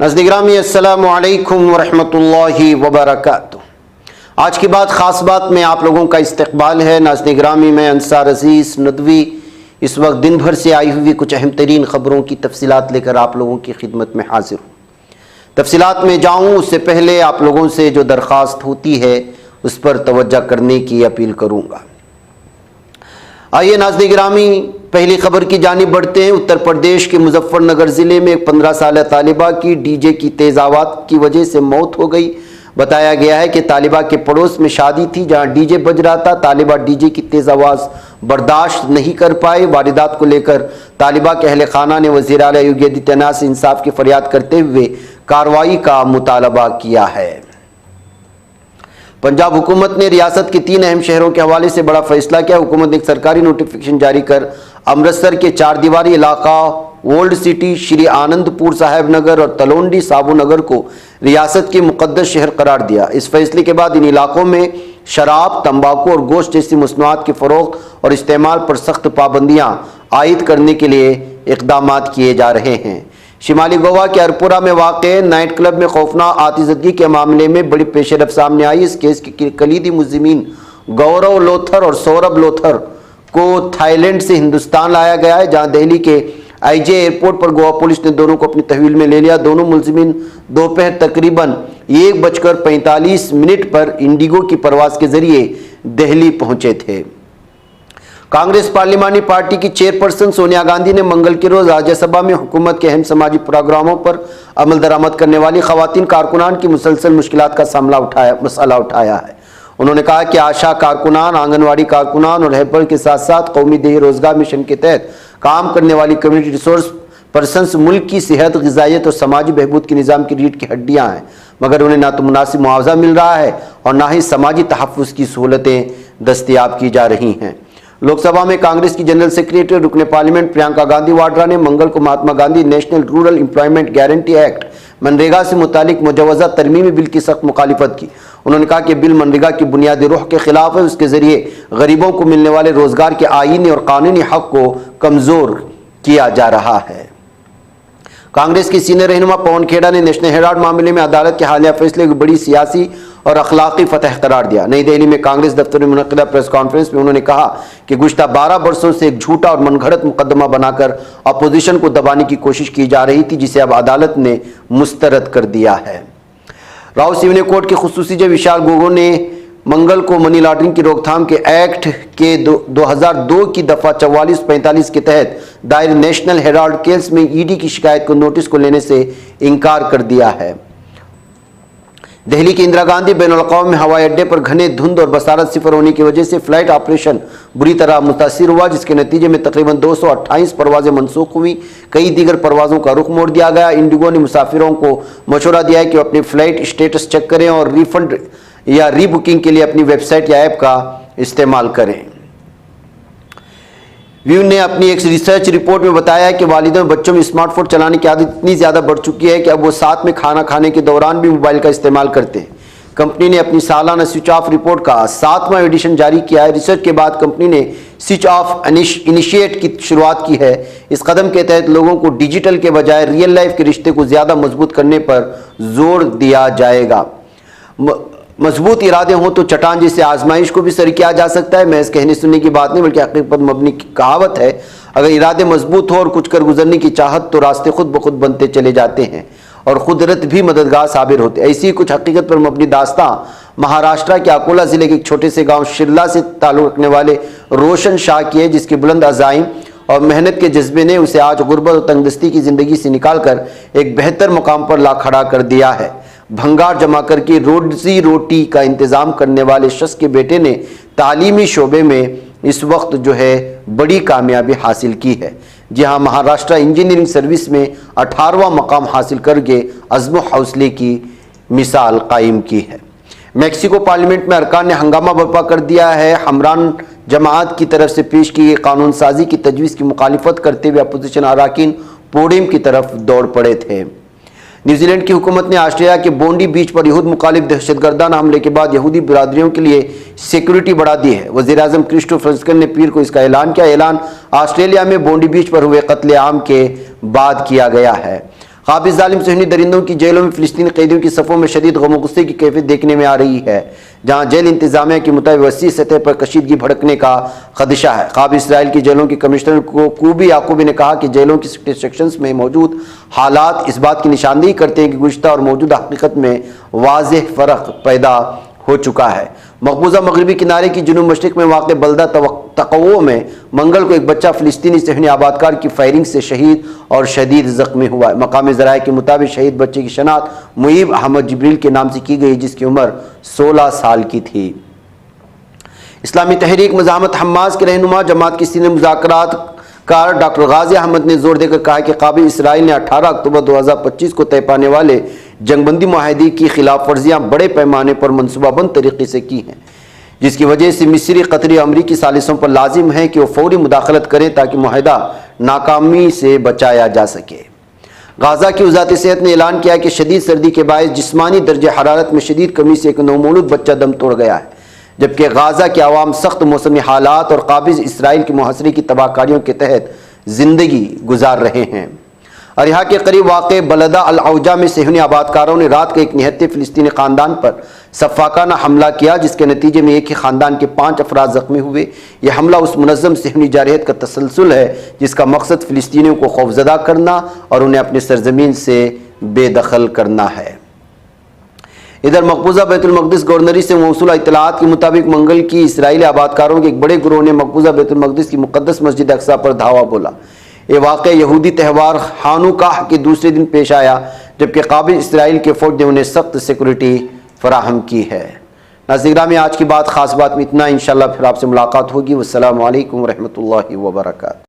नाज़रीन अस्सलामु अलैकुम वरहमतुल्लाहि वबरकातुहू। आज की बात ख़ास बात में आप लोगों का इस्तकबाल है। नाज़रीन मैं अंसार अजीज़ नदवी इस वक्त दिन भर से आई हुई कुछ अहम तरीन ख़बरों की तफसीलात लेकर आप लोगों की खिदमत में हाजिर हूँ। तफसीलात में जाऊँ उससे पहले आप लोगों से जो दरख्वास्त होती है उस पर तवज्जो करने की अपील करूँगा। आइए नाज़रीन गिरामी पहली खबर की जानिब बढ़ते हैं। उत्तर प्रदेश के मुजफ्फरनगर ज़िले में एक 15 साल तालिबा की डीजे की तेज़ आवाज़ की वजह से मौत हो गई। बताया गया है कि तालिबा के पड़ोस में शादी थी जहां डीजे बज रहा था। तालिबा डीजे की तेज़ आवाज़ बर्दाश्त नहीं कर पाए। वारदात को लेकर तालिबा के अहले खाना ने वज़ीर आला योगी आदित्यनाथ से इंसाफ की फरियाद करते हुए कार्रवाई का मुतालबा किया है। पंजाब हुकूमत ने रियासत के 3 अहम शहरों के हवाले से बड़ा फैसला किया। हुकूमत ने एक सरकारी नोटिफिकेशन जारी कर अमृतसर के 4 दीवारी इलाका ओल्ड सिटी, श्री आनंदपुर साहिब नगर और तलोंडी साबू नगर को रियासत के मुकद्दस शहर करार दिया। इस फैसले के बाद इन इलाकों में शराब, तंबाकू और गोश्त जैसी मसनूआत के फ़रोग़ और इस्तेमाल पर सख्त पाबंदियाँ आयद करने के लिए इक़दाम किए जा रहे हैं। शिमाली गोवा के अरपुरा में वाक़े नाइट क्लब में खौफनाक आतिशबाज़ी के मामले में बड़ी पेशरफ सामने आई। इस केस के कलीदी मुल्ज़िमीन गौरव लोथर और सौरभ लोथर को थाईलैंड से हिंदुस्तान लाया गया है, जहां दिल्ली के आईजे एयरपोर्ट पर गोवा पुलिस ने दोनों को अपनी तहवील में ले लिया। दोनों मुल्ज़िमीन दोपहर तकरीबन 1:45 पर इंडिगो की परवाज़ के जरिए दिल्ली पहुंचे थे। कांग्रेस पार्लिमानी पार्टी की चेयरपर्सन सोनिया गांधी ने मंगल के रोज राज्यसभा में हुकूमत के अहम समाजी प्रोग्रामों पर अमल दरामद करने वाली खवातीन कारकुनान की मुसलसल मुश्किलात का मसला उठाया है। उन्होंने कहा कि आशा कारकुनान, आंगनवाड़ी कारकुनान और हेल्पर के साथ साथ कौमी देही रोजगार मिशन के तहत काम करने वाली कम्युनिटी रिसोर्स पर्सन्स मुल्क की सेहत, ग़िज़ाइयत और समाजी बहबूद के निज़ाम की रीढ़ की हड्डियाँ हैं, मगर उन्हें ना तो मुनासिब मुआवजा मिल रहा है और ना ही समाजी तहफ़्फ़ुज़ की सहूलतें दस्तयाब की जा रही हैं। लोकसभा में कांग्रेस की जनरल सेक्रेटरी रुकने पार्लियामेंट प्रियंका गांधी वाड्रा ने मंगल को Mahatma Gandhi national rural employment guarantee act MNREGA से मुतालिक मुजवज़ा तरमीमी बिल की सख्त मुखालिफत की। उन्होंने कहा कि बिल मनरेगा की बुनियादी रूह के खिलाफ है। उसके जरिए गरीबों को मिलने वाले रोजगार के आईनी और कानूनी हक को कमजोर किया जा रहा है। कांग्रेस के सीनियर रहनुमा पवन खेड़ा ने नेशनल हेराल्ड मामले में अदालत के हालिया फैसले को बड़ी सियासी और अखलाकी फतह करार दिया। नई दिल्ली में कांग्रेस दफ्तर में मुनक़िदा प्रेस कॉन्फ्रेंस में उन्होंने कहा कि गुज़श्ता 12 बरसों से एक झूठा और मनगढ़ंत मुकदमा बनाकर अपोजिशन को दबाने की कोशिश की जा रही थी, जिसे अब अदालत ने मुस्तरद कर दिया है। राव सिवनी कोर्ट के खुसूसी जज विशाल गोगोई ने मंगल को मनी लॉन्ड्रिंग की रोकथाम के एक्ट के 2002 की दफ़ा 44-45 के तहत दायर नेशनल हेराल्ड केस में ईडी की शिकायत को नोटिस को लेने से इनकार कर दिया है। दिल्ली के इंदिरा गांधी बैनुल-अक़वामी हवाई अड्डे पर घने धुंध और बसारत सिफर होने की वजह से फ्लाइट ऑपरेशन बुरी तरह मुतासिर हुआ, जिसके नतीजे में तकरीबन 228 परवाजें मनसूख हुई। कई दीगर परवाज़ों का रुख मोड़ दिया गया। इंडिगो ने मुसाफिरों को मशवरा दिया है कि वो अपनी फ़्लाइट स्टेटस चेक करें और रिफंड या रीबुकिंग के लिए अपनी वेबसाइट या ऐप का इस्तेमाल करें। व्यू ने अपनी एक रिसर्च रिपोर्ट में बताया है कि वालिदैन और बच्चों में स्मार्टफोन चलाने की आदत इतनी ज़्यादा बढ़ चुकी है कि अब वो साथ में खाना खाने के दौरान भी मोबाइल का इस्तेमाल करते हैं। कंपनी ने अपनी सालाना स्विच ऑफ रिपोर्ट का 7वां एडिशन जारी किया है। रिसर्च के बाद कंपनी ने स्विच ऑफ इनिशिएट की शुरुआत की है। इस कदम के तहत लोगों को डिजिटल के बजाय रियल लाइफ के रिश्ते को ज़्यादा मजबूत करने पर जोर दिया जाएगा। मजबूत इरादे हों तो चट्टान जैसे आजमाइश को भी सर किया जा सकता है। महज कहने सुनने की बात नहीं बल्कि हकीकत पर मबनी कहावत है, अगर इरादे मजबूत हो और कुछ कर गुजरने की चाहत तो रास्ते खुद ब खुद बनते चले जाते हैं और कुदरत भी मददगार साबित होते। ऐसी कुछ हकीकत पर मबनी दास्तां महाराष्ट्र के अकोला ज़िले के एक छोटे से गाँव शिरला से ताल्लुक़ रखने वाले रोशन शाह की है, जिसके बुलंद अज़ाइम और मेहनत के जज्बे ने उसे आज गुर्बत और तंगदस्ती की ज़िंदगी से निकाल कर एक बेहतर मुकाम पर ला खड़ा कर दिया है। भंगार जमा करके रोजी रोटी का इंतज़ाम करने वाले शख्स के बेटे ने तालीमी शोबे में इस वक्त जो है बड़ी कामयाबी हासिल की है। जी हाँ, महाराष्ट्र इंजीनियरिंग सर्विस में 18वां मकाम हासिल करके अज़्म हौसले की मिसाल कायम की है। मैक्सिको पार्लियामेंट में अरकान ने हंगामा बर्पा कर दिया है। हमरान जमात की तरफ से पेश की गई कानून साजी की तजवीज़ की मुखालिफत करते हुए अपोजिशन अरकान पोडियम की तरफ दौड़ पड़े थे। न्यूजीलैंड की हुकूमत ने ऑस्ट्रेलिया के बोंडी बीच पर यहूद मुखालिफ दहशतगर्दाना हमले के बाद यहूदी बिरादरियों के लिए सिक्योरिटी बढ़ा दी है। वज़ीर आज़म क्रिस्टोफर फ्रांसिस्कन ने पीर को इसका ऐलान किया। ऐलान ऑस्ट्रेलिया में बोंडी बीच पर हुए कत्ले आम के बाद किया गया है। काबिज जालिम सुहनी दरिंदों की जेलों में फिलिस्तीनी कैदियों की सफ़ों में शदीद गम गुस्से की कैफियत देखने में आ रही है, जहां जेल इंतजामिया के मुताबिक वसी सतह पर कशीदगी भड़कने का खदशा है। काबिज इसराइल की जेलों के कमिश्नर कूबी याकूबी ने कहा कि जेलों की सेक्शंस में मौजूद हालात इस बात की निशानदेही करते हैं कि गुज़श्ता और मौजूदा हकीकत में वाज़ेह फ़र्क पैदा हो चुका है। मकबूजा मगरबी किनारे की जुनूब मशरिक में वाक़ बल्दा तक़व्वो में मंगल को एक बच्चा फ़िलिस्तीनी सहनी आबादकार की फायरिंग से शहीद और शदीद ज़ख्मी हुआ है। मकामी ज़राए के मुताबिक शहीद बच्चे की शनाख्त मुईब अहमद जिब्रील के नाम से की गई, जिसकी उम्र 16 साल की थी। इस्लामी तहरीक मज़ाहमत हमास के रहनुमा जमात की सीनियर मुज़ाकरात कार डॉक्टर गाजी अहमद ने जोर देकर कहा कि काबिज इसराइल ने 18 अक्टूबर 2025 को तय पाने वाले जंगबंदी माहदी की खिलाफ वर्जियाँ बड़े पैमाने पर मनसूबाबंद तरीके से की हैं, जिसकी वजह से मिस्री, कतरी, अमरीकी सालिसों पर लाजिम है कि वो फौरी मुदाखलत करें ताकि मुआहदा नाकामी से बचाया जा सके। गाज़ा की वज़ारत सेहत ने ऐलान किया कि शदीद सर्दी के बायस जिस्मानी दर्जे हरारत में शदीद कमी से एक नौमौलूद बच्चा दम तोड़ गया है, जबकि गाज़ा के अवाम सख्त मौसमी हालात और काबिज इसराइल के मुहासरे की तबाहकारियों के तहत ज़िंदगी गुजार रहे हैं। और यहाँ के करीब वाक़ बलदा अल औजा में सेहनी आबादकारों ने रात को एक निहत्ते फ़िलिस्तीनी ख़ानदान पर सफ़ाकाना हमला किया, जिसके नतीजे में एक ही ख़ानदान के 5 अफराद ज़ख्मी हुए। यह हमला उस मुनज़्ज़म सेहनी जारहियत का तसलसल है जिसका मकसद फ़िलिस्तीनियों को खौफज़दा करना और उन्हें अपनी सरजमीन से बेदखल करना है। इधर मकबूजा बैतुल मक़दिस गवर्नरी से मौसूल इत्तलाआत के मुताबिक मंगल की इसराइली आबादकारों के एक बड़े गिरोह ने मकबूजा बैतुल मक़दिस की मुक़द्दस मस्जिद अक्सा पर धावा बोला। ये वाक़या यहूदी त्यौहार हानुकाह के दूसरे दिन पेश आया, जबकि काबिज इसराइल के फ़ौज ने उन्हें सख्त सिक्योरिटी फराहम की है। नाज़रीन, में आज की बात ख़ास बात में इतना। इंशाअल्लाह फिर आपसे मुलाकात होगी। वस्सलामु अलैकुम रहमतुल्लाहि व बरकातुहू।